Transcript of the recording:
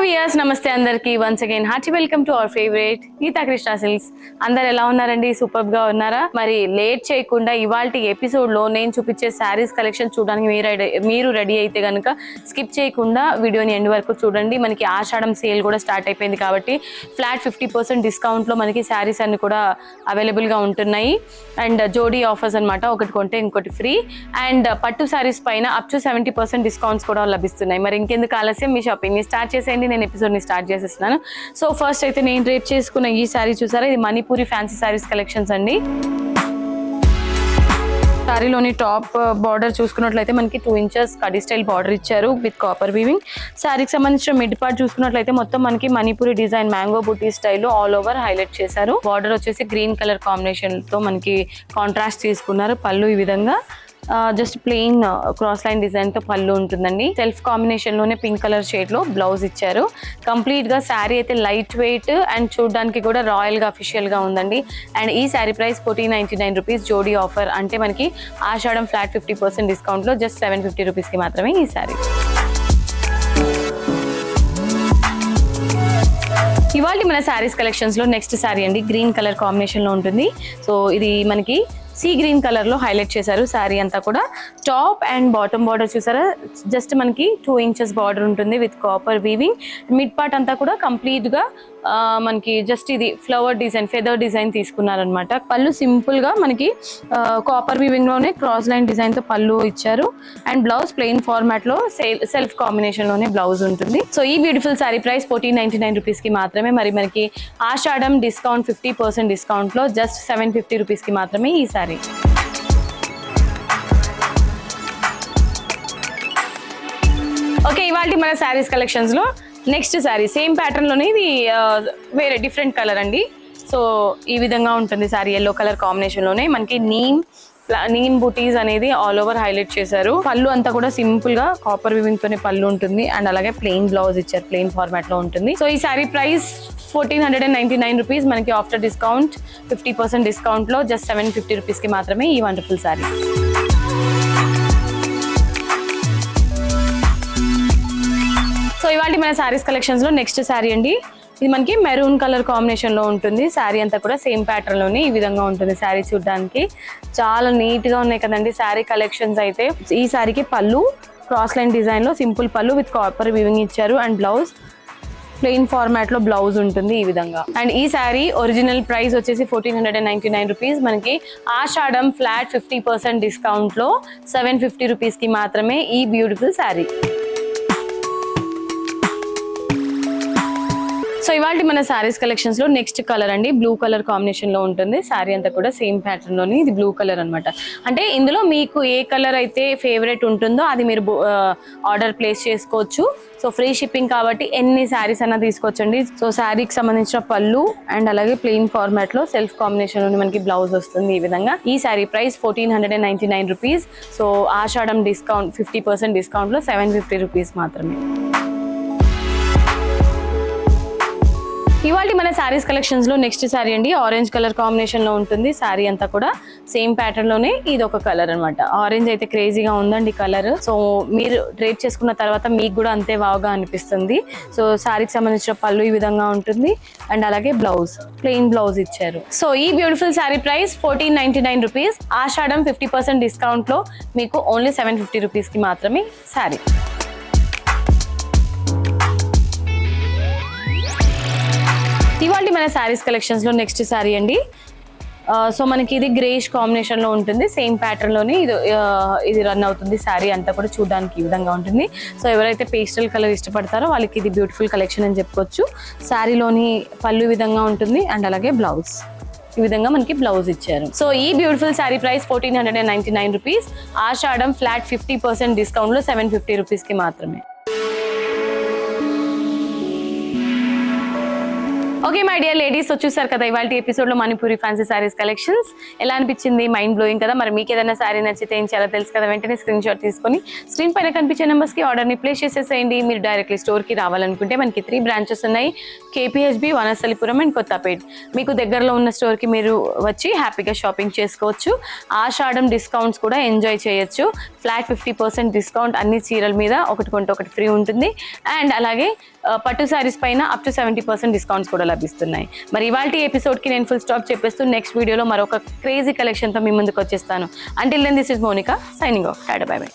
Weirs నమస్తే అందరికి once again hearty welcome to our favourite Geetha Krishna Silks. అందరు ఎలా ఉన్నారండి? సూపర్ గా ఉన్నారా? మరి లేట్ చేయకుండా ఇవాల్టి ఎపిసోడ్ లో నేను చూపించే శారీస్ కలెక్షన్ చూడడానికి మీరు రెడీ అయితే గనుక స్కిప్ చేయకుండా వీడియోని ఎండ్ వరకు చూడండి. మనకి ఆషాఢం సేల్ కూడా స్టార్ట్ అయిపోయింది కాబట్టి ఫ్లాట్ 50% డిస్కౌంట్ లో మనకి శారీస్ అన్ని కూడా అవైలబుల్ గా ఉంటున్నాయి. అండ్ జోడీ ఆఫర్స్ అనమాట, ఒకటి కొంటే ఇంకోటి ఫ్రీ. అండ్ పట్టు శారీస్ పైన అప్ టు 70% డిస్కౌంట్స్ కూడా లభిస్తున్నాయి. మరి ఇంకెందుకు ఆలస్యం, మీ షాపింగ్ ని స్టార్ట్ చేసేయండి. నేను ఎపిసోడ్ ని స్టార్ట్ చేసేస్తున్నాను. సో ఫస్ట్ అయితే నేను రేట్ చేసుకున్న ఈ శారీ చూసారా, ఇది మణిపూరి ఫ్యాన్సీ శారీస్ కలెక్షన్స్ అండి. శారీలోని టాప్ బార్డర్ చూసుకున్నట్లయితే మనకి 2 ఇంచెస్ కడి స్టైల్ బార్డర్ ఇచ్చారు విత్ కాపర్ వీవింగ్. శారీకి సంబంధించిన మిడ్ పార్ట్ చూసుకున్నట్లయితే మొత్తం మనకి మణిపూరి డిజైన్ మ్యాంగో బూటీ స్టైల్ ఆల్ ఓవర్ హైలైట్ చేశారు. బార్డర్ వచ్చేసి గ్రీన్ కలర్ కాంబినేషన్ తో మనకి కాంట్రాస్ట్ తీసుకున్నారు. పళ్ళు ఈ విధంగా just plain cross line design తో పళ్ళు ఉంటుందండి. సెల్ఫ్ కాంబినేషన్ లోనే పింక్ కలర్ షేడ్ లో బ్లౌజ్ ఇచ్చారు. కంప్లీట్ గా శారీ అయితే లైట్ వెయిట్ అండ్ చూడడానికి కూడా రాయల్ గా అఫిషియల్ గా ఉందండి. అండ్ ఈ శారీ ప్రైస్ 1499 రూపీస్ జోడీ ఆఫర్. అంటే మనకి ఆషాఢం ఫ్లాట్ 50% డిస్కౌంట్ లో జస్ట్ 750 రూపీస్ కి మాత్రమే ఈ శారీ. ఇవాళ మన శారీస్ కలెక్షన్స్ లో నెక్స్ట్ శారీ అండి, గ్రీన్ కలర్ కాంబినేషన్ లో ఉంటుంది. సో ఇది మనకి సీ గ్రీన్ కలర్ లో హైలైట్ చేశారు. శారీ అంతా కూడా టాప్ అండ్ బాటమ్ బార్డర్ చూసారా, జస్ట్ మనకి 2 ఇంచెస్ బార్డర్ ఉంటుంది with copper weaving. Mid part అంతా కూడా కంప్లీట్ గా మనకి జస్ట్ ఇది ఫ్లవర్ డిజైన్, ఫెదర్ డిజైన్ తీసుకున్నారనమాట. పళ్ళు సింపుల్ గా మనకి కాపర్ వీవింగ్ లోనే క్రాస్ లైన్ డిజైన్ తో పళ్ళు ఇచ్చారు. అండ్ బ్లౌజ్ ప్లెయిన్ ఫార్మాట్ లో సెల్ఫ్ కాంబినేషన్ లోనే బ్లౌజ్ ఉంటుంది. సో ఈ బ్యూటిఫుల్ శారీ ప్రైస్ 1499 రూపీస్ కి మాత్రమే. మరి మనకి ఆషాఢం డిస్కౌంట్ 50% డిస్కౌంట్ లో జస్ట్ 750 రూపీస్ కి మాత్రమే ఈ శారీ. ఓకే, ఇవాళ మన శారీస్ కలెక్షన్స్ లో నెక్స్ట్ శారీ సేమ్ ప్యాటర్న్ లోనే, ఇది వేరే డిఫరెంట్ కలర్ అండి. సో ఈ విధంగా ఉంటుంది శారీ, ఎల్లో కలర్ కాంబినేషన్ లోనే మనకి నీమ్ బూటీస్ అనేది ఆల్ ఓవర్ హైలైట్ చేశారు. పళ్ళు అంతా కూడా సింపుల్ గా కాపర్ వీవింగ్ తోనే పళ్ళు ఉంటుంది. అండ్ అలాగే ప్లెయిన్ బ్లౌజ్ ఇచ్చారు, ప్లెయిన్ ఫార్మాట్ లో ఉంటుంది. సో ఈ శారీ ప్రైస్ 1499 రూపీస్. మనకి ఆఫ్టర్ డిస్కౌంట్ 50% డిస్కౌంట్ లో జస్ట్ 750 రూపీస్ కి మాత్రమే ఈ వండర్ఫుల్ శారీ. సో ఇవాళ మన శారీస్ కలెక్షన్స్ లో నెక్స్ట్ శారీ అండి, ఇది మనకి మెరూన్ కలర్ కాంబినేషన్ లో ఉంటుంది. శారీ అంతా కూడా సేమ్ ప్యాటర్న్ లోనే ఈ విధంగా ఉంటుంది. శారీ చూడడానికి చాలా నీట్ గా ఉన్నాయి కదండి శారీ కలెక్షన్స్ అయితే. ఈ శారీకి పళ్ళు క్రాస్ లైన్ డిజైన్ లో సింపుల్ పళ్ళు విత్ కాపర్ వీవింగ్ ఇచ్చారు. అండ్ బ్లౌజ్ ప్లెయిన్ ఫార్మాట్ లో బ్లౌజ్ ఉంటుంది ఈ విధంగా. అండ్ ఈ శారీ ఒరిజినల్ ప్రైస్ వచ్చేసి 1499 రూపీస్. మనకి ఆషాఢం ఫ్లాట్ 50% డిస్కౌంట్ లో 750 రూపీస్ కి మాత్రమే ఈ బ్యూటిఫుల్ శారీ. సో ఇవాళ మన శారీస్ కలెక్షన్స్ లో నెక్స్ట్ కలర్ అండి, బ్లూ కలర్ కాంబినేషన్ లో ఉంటుంది. శారీ అంతా కూడా సేమ్ ప్యాటర్న్ లోని, ఇది బ్లూ కలర్ అనమాట. అంటే ఇందులో మీకు ఏ కలర్ అయితే ఫేవరెట్ ఉంటుందో అది మీరు ఆర్డర్ ప్లేస్ చేసుకోవచ్చు. సో ఫ్రీ షిప్పింగ్ కాబట్టి ఎన్ని శారీస్ అన్నా తీసుకోవచ్చండి. సో శారీకి సంబంధించిన పళ్ళు అండ్ అలాగే ప్లెయిన్ ఫార్మాట్ లో సెల్ఫ్ కాంబినేషన్ లోని మనకి బ్లౌజ్ వస్తుంది ఈ విధంగా. ఈ శారీ ప్రైస్ 1499 రూపీస్. సో ఆషాఢం డిస్కౌంట్ 50% డిస్కౌంట్ లో 750 రూపీస్ మాత్రమే. ఇవాళ మన శారీస్ కలెక్షన్స్ లో నెక్స్ట్ శారీ అండి, ఆరెంజ్ కలర్ కాంబినేషన్ లో ఉంటుంది. శారీ అంతా కూడా సేమ్ ప్యాటర్న్ లోనే ఇది ఒక కలర్ అనమాట. ఆరెంజ్ అయితే క్రేజీగా ఉందండి కలర్. సో మీరు డ్రేప్ చేసుకున్న తర్వాత మీకు కూడా అంతే వావుగా అనిపిస్తుంది. సో శారీకి సంబంధించిన పళ్ళు ఈ విధంగా ఉంటుంది. అండ్ అలాగే బ్లౌజ్ ప్లెయిన్ బ్లౌజ్ ఇచ్చారు. సో ఈ బ్యూటిఫుల్ శారీ ప్రైస్ 1499 రూపీస్. ఆషాఢం 50% డిస్కౌంట్ లో మీకు ఓన్లీ 750 రూపీస్ కి మాత్రమే శారీ. ఇవాళ మన శారీస్ కలెక్షన్స్ లో నెక్స్ట్ శారీ అండి. సో మనకి ఇది గ్రేష్ కాంబినేషన్ లో ఉంటుంది. సేమ్ ప్యాటర్న్ లోనే ఇది రన్ అవుతుంది. శారీ అంతా కూడా చూడడానికి ఈ విధంగా ఉంటుంది. సో ఎవరైతే పేస్టల్ కలర్ ఇష్టపడతారో వాళ్ళకి ఇది బ్యూటిఫుల్ కలెక్షన్ అని చెప్పుకోవచ్చు. శారీలోని పళ్ళు విధంగా ఉంటుంది. అండ్ అలాగే బ్లౌజ్ ఈ విధంగా మనకి బ్లౌజ్ ఇచ్చారు. సో ఈ బ్యూటిఫుల్ శారీ ప్రైస్ 1499 రూపీస్. ఆషాఢం ఫ్లాట్ 50% డిస్కౌంట్ లో 750 రూపీస్ కి మాత్రమే. ఓకే మై డియర్ లేడీస్, చూసారు కదా ఇవాళ ఎపిసోడ్ లో మణిపూరి ఫ్యాన్సీ సారీస్ కలెక్షన్స్. ఎలా అనిపించింది? మైండ్ బ్లోయింగ్ కదా. మరి మీకు ఏదైనా సారీ నచ్చితే ఏం చేయాలో తెలుసు కదా, వెంటనే స్క్రీన్ షాట్ తీసుకొని స్క్రీన్ పైన కనిపించే నెంబర్స్ కి ఆర్డర్ ని ప్లేస్ చేసేసేయండి. మీరు డైరెక్ట్లీ స్టోర్ కి రావాలనుకుంటే మనకి 3 బ్రాంచెస్ ఉన్నాయి, KPHB, వనస్థలిపురం అండ్ కొత్తపేట్. మీకు దగ్గరలో ఉన్న స్టోర్ కి మీరు వచ్చి హ్యాపీగా షాపింగ్ చేసుకోవచ్చు. ఆషాఢం డిస్కౌంట్స్ కూడా ఎంజాయ్ చేయొచ్చు. ఫ్లాట్ 50% డిస్కౌంట్ అన్ని చీరల మీద, ఒకటి కొంటే ఒకటి ఫ్రీ ఉంటుంది. అండ్ అలాగే పట్టు శారీస్ పైన అప్ టు 70% డిస్కౌంట్స్ కూడా లభిస్తున్నాయి. మరి ఇవాల్టి ఎపిసోడ్కి నేను ఫుల్ స్టాప్ చెప్పేస్తూ నెక్స్ట్ వీడియోలో మరొక క్రేజీ కలెక్షన్తో మీ ముందుకు వచ్చేస్తాను. Until then this is Monica signing off. Tata bye by.